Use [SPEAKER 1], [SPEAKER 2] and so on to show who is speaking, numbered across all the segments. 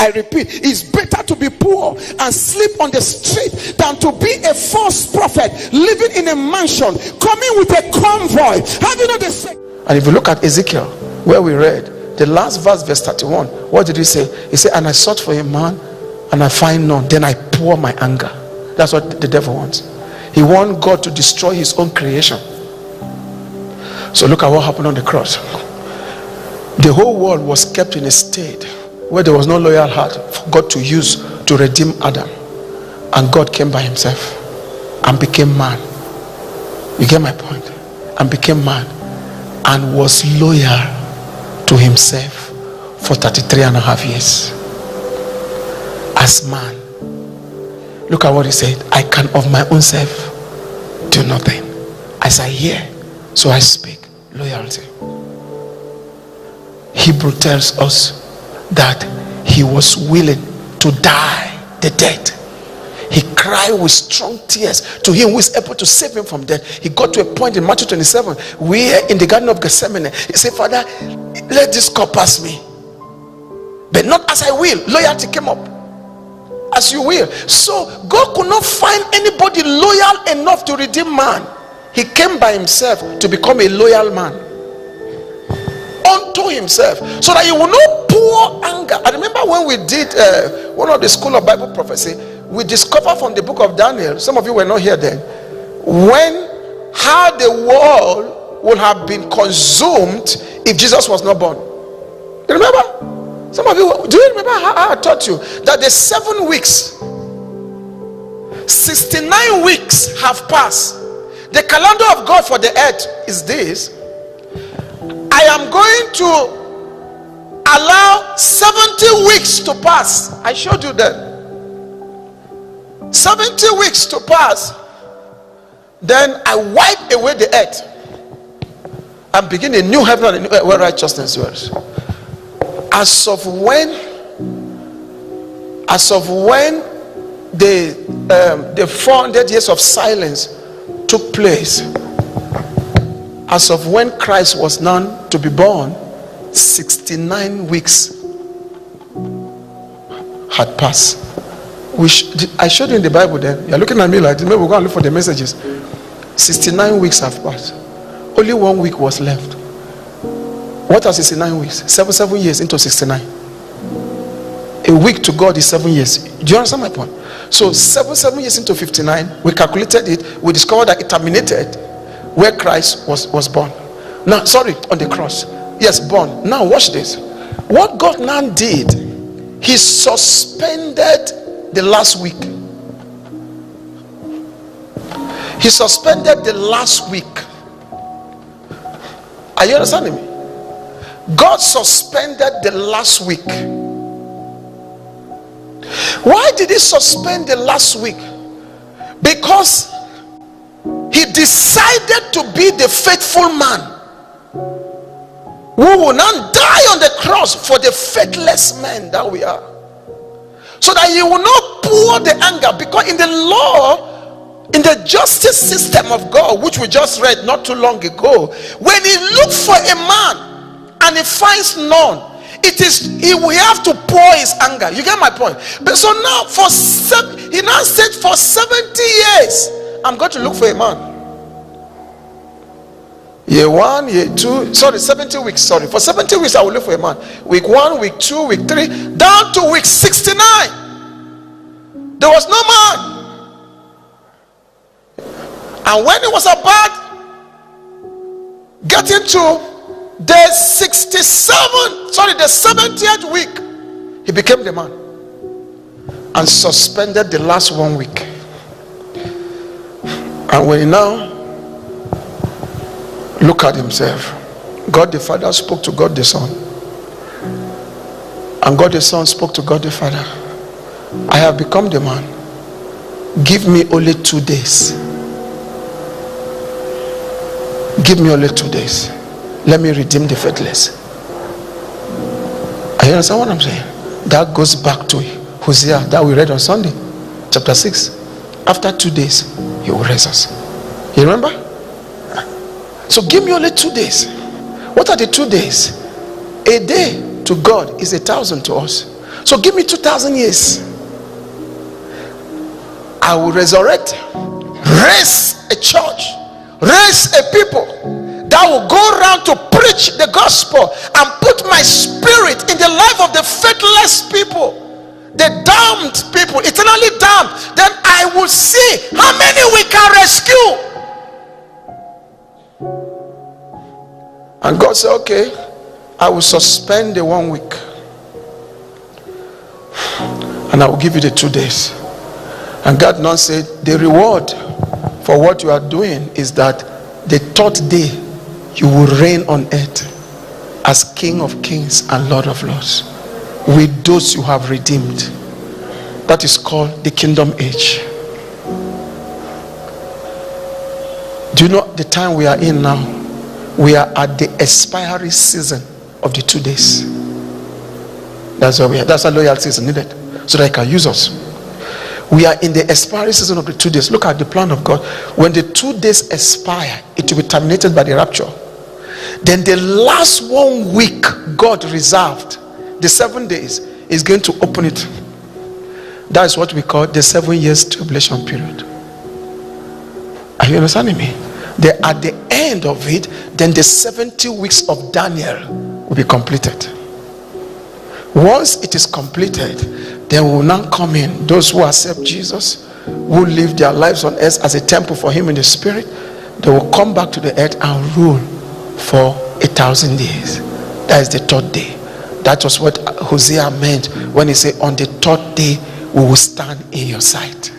[SPEAKER 1] I repeat, it's better to be poor and sleep on the street than to be a false prophet living in a mansion, coming with a convoy. Have you know the same? And if you look at Ezekiel, where we read the last verse 31, what did he say? He said, and I sought for a man and I find none, then I pour my anger. That's what the devil wants. He wants God to destroy his own creation. So look at what happened on the cross. The whole world was kept in a state where there was no loyal heart for God to use to redeem Adam. And God came by himself and became man. You get my point? And became man and was loyal to himself for 33.5 years as man. Look at what he said. I can of my own self do nothing. As I hear, so I speak. Loyalty. Hebrew tells us that he was willing to die the death. He cried with strong tears to him who is able to save him from death. He got to a point in Matthew 27 where in the Garden of Gethsemane he said, Father, let this cup pass me, but not as I will. Loyalty came up. As you will. So God could not find anybody loyal enough to redeem man. He came by himself to become a loyal man unto himself, so that he will not pour anger. I remember when we did one of the School of Bible Prophecy, we discovered from the book of Daniel, some of you were not here then, how the world would have been consumed if Jesus was not born. You remember? Some of you, do you remember how I taught you that the 7 weeks, 69 weeks have passed. The calendar of God for the earth is this. I am going to allow 70 weeks to pass. I showed you that. 70 weeks to pass. Then I wipe away the earth and begin a new heaven and a new earth where righteousness dwells. As of when the 400 years of silence took place, as of when Christ was known to be born, 69 weeks had passed. I showed you in the Bible then. You're looking at me like, maybe we're going to look for the messages. 69 weeks have passed. Only 1 week was left. What are 69 weeks? 7 years into 69. A week to God is 7 years. Do you understand my point? So 7 years into 59, we calculated it. We discovered that it terminated where Christ was born. Now, sorry, on the cross. Yes, born. Now watch this. What God now did, he suspended the last week. He suspended the last week. Are you understanding me? God suspended the last week. Why did he suspend the last week? Because he decided to be the faithful man who will now die on the cross for the faithless men that we are, so that he will not pour the anger. Because in the law, in the justice system of God, which we just read not too long ago, when he looked for a man and he finds none, he will have to pour his anger. You get my point? But so now he now said for 70 years I'm going to look for a man. Year 1, year 2, 70 weeks, for 70 weeks I will look for a man. Week 1, week 2, week 3, down to week 69 there was no man. And when it was about getting to the 70th week, he became the man and suspended the last 1 week. And when he now look at himself, God the Father spoke to God the Son, and God the Son spoke to God the Father. I have become the man. Give me only 2 days. Give me only 2 days. Let me redeem the faithless. You understand what I'm saying? That goes back to Hosea that we read on Sunday, chapter 6. After 2 days, he will raise us. You remember? So give me only 2 days. What are the 2 days? A day to God is 1,000 to us. So give me 2,000 years. I will resurrect, raise a church, raise a people that will go around to preach the gospel and put my spirit in the life of the faithless people, the damned people, eternally damned. Then I will see how many we can rescue. And God said, okay, I will suspend the 1 week and I will give you the 2 days. And God now said, the reward for what you are doing is that the 3rd day you will reign on earth as King of Kings and Lord of Lords with those you have redeemed. That is called the kingdom age. Do you know the time we are in now? We are at the expiring season of the 2 days. That's why we are. That's why loyalty is needed, so that He can use us. We are in the expiring season of the 2 days. Look at the plan of God. When the 2 days expire, it will be terminated by the rapture. Then the last 1 week God reserved, the 7 days, is going to open it. That is what we call the 7 years tribulation period. Are you understanding me? At the end of it, then the 70 weeks of Daniel will be completed. Once it is completed, then will now come in those who accept Jesus, who live their lives on earth as a temple for Him in the Spirit. They will come back to the earth and rule for 1,000 years. That is the 3rd day. That was what Hosea meant when he said, on the 3rd day we will stand in your sight.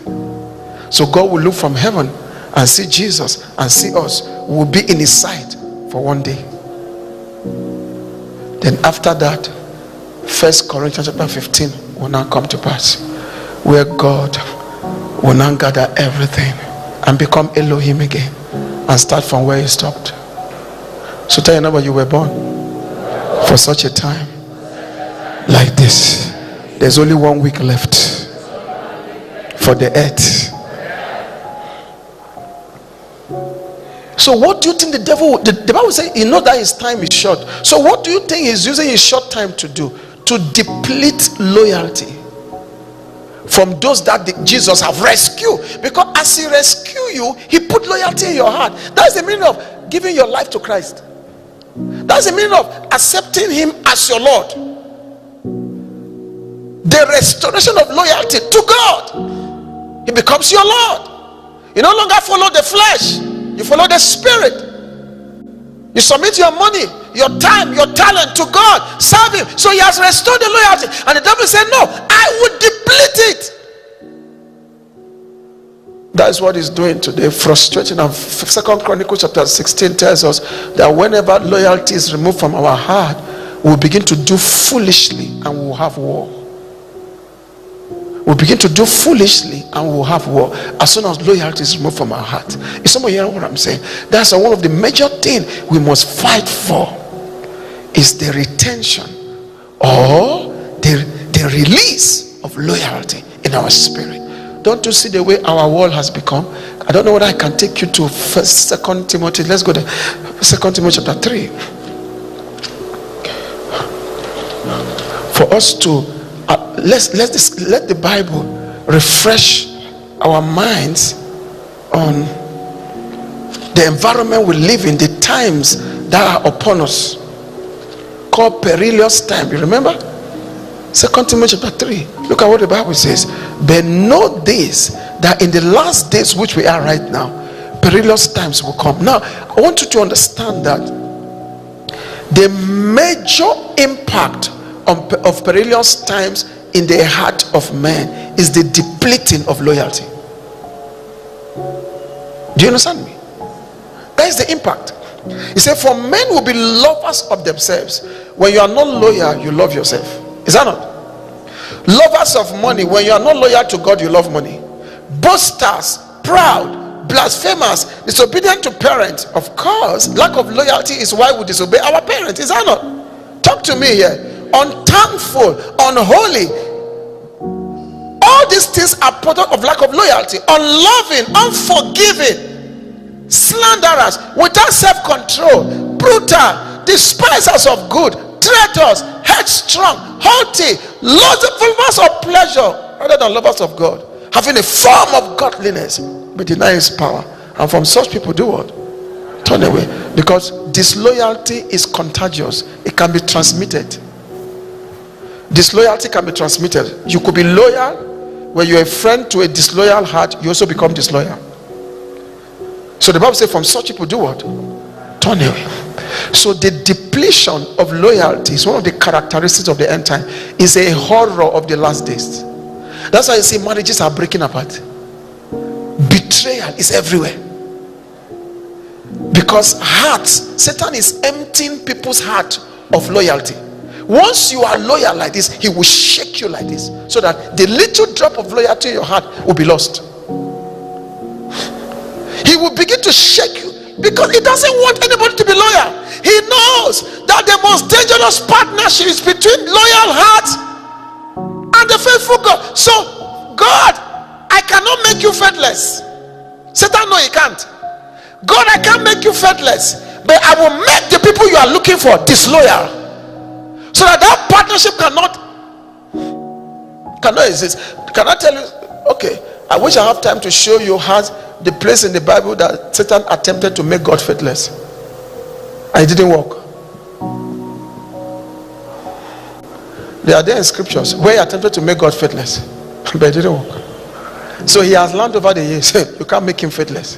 [SPEAKER 1] So God will look from heaven and see Jesus and see us. We will be in His sight for 1 day. Then after that, 1 Corinthians chapter 15 will now come to pass, where God will now gather everything and become Elohim again and start from where He stopped. So tell your neighbor, you were born for such a time like this. There's only 1 week left for the earth. So what do you think the devil, the Bible says, you know that his time is short. So what do you think he's using his short time to do? To deplete loyalty from those that Jesus have rescued. Because as He rescued you, He put loyalty in your heart. That's the meaning of giving your life to Christ. That's the meaning of accepting Him as your Lord. The restoration of loyalty to God. He becomes your Lord. You no longer follow the flesh, you follow the Spirit. You submit your money, your time, your talent to God. Serve Him. So He has restored the loyalty. And the devil said, no, I would deplete it. That is what He's doing today, frustrating. And 2 Chronicles chapter 16 tells us that whenever loyalty is removed from our heart, we'll begin to do foolishly and we'll have war. We'll begin to do foolishly and we'll have war as soon as loyalty is removed from our heart. Is someone hearing what I'm saying? That's one of the major things we must fight for, is the retention or the release of loyalty in our spirit. Don't you see the way our world has become? I don't know whether I can take you to 2 Timothy. Let's go to 2 Timothy chapter 3. For us to let the Bible refresh our minds on the environment we live in, the times that are upon us, called perilous time. You remember? 2 Timothy chapter 3. Look at what the Bible says. But know this, that in the last days which we are right now, perilous times will come. Now, I want you to understand that the major impact of perilous times in the heart of man is the depleting of loyalty. Do you understand me? That is the impact. He said, for men will be lovers of themselves. When you are not loyal, you love yourself. Is that not? Lovers of money. When you are not loyal to God, you love money. Boasters, proud, blasphemers, disobedient to parents. Of course, lack of loyalty is why we disobey our parents. Is that not? Talk to me here. Unthankful, unholy. All these things are product of lack of loyalty. Unloving, unforgiving, slanderers, without self-control, brutal, despisers of good, traitors, headstrong, haughty, lustful of pleasure rather than lovers of God, having a form of godliness but denying his power. And from such people do what? Turn away. Because disloyalty is contagious. It can be transmitted. Disloyalty can be transmitted. You could be loyal. When you're a friend to a disloyal heart, you also become disloyal. So the Bible says from such people do what? Turn away. So the depletion of loyalty is one of the characteristics of the end time. Is a horror of the last days. That's why you see marriages are breaking apart. Betrayal is everywhere. Because hearts, Satan is emptying people's heart of loyalty. Once you are loyal like this, he will shake you like this, so that the little drop of loyalty in your heart will be lost. He will begin to shake you because he doesn't want anybody to be loyal. He knows that the most dangerous partnership is between loyal hearts and the faithful God. So, God, I cannot make you faithless. Satan, no, he can't. God, I can't make you faithless, but I will make the people you are looking for disloyal, so that that partnership cannot exist. Can I tell you? Okay, I wish I have time to show you how the place in the Bible that Satan attempted to make God faithless, and it didn't work. They are there in scriptures where he attempted to make God faithless, but it didn't work. So he has learned over the years, you can't make him faithless.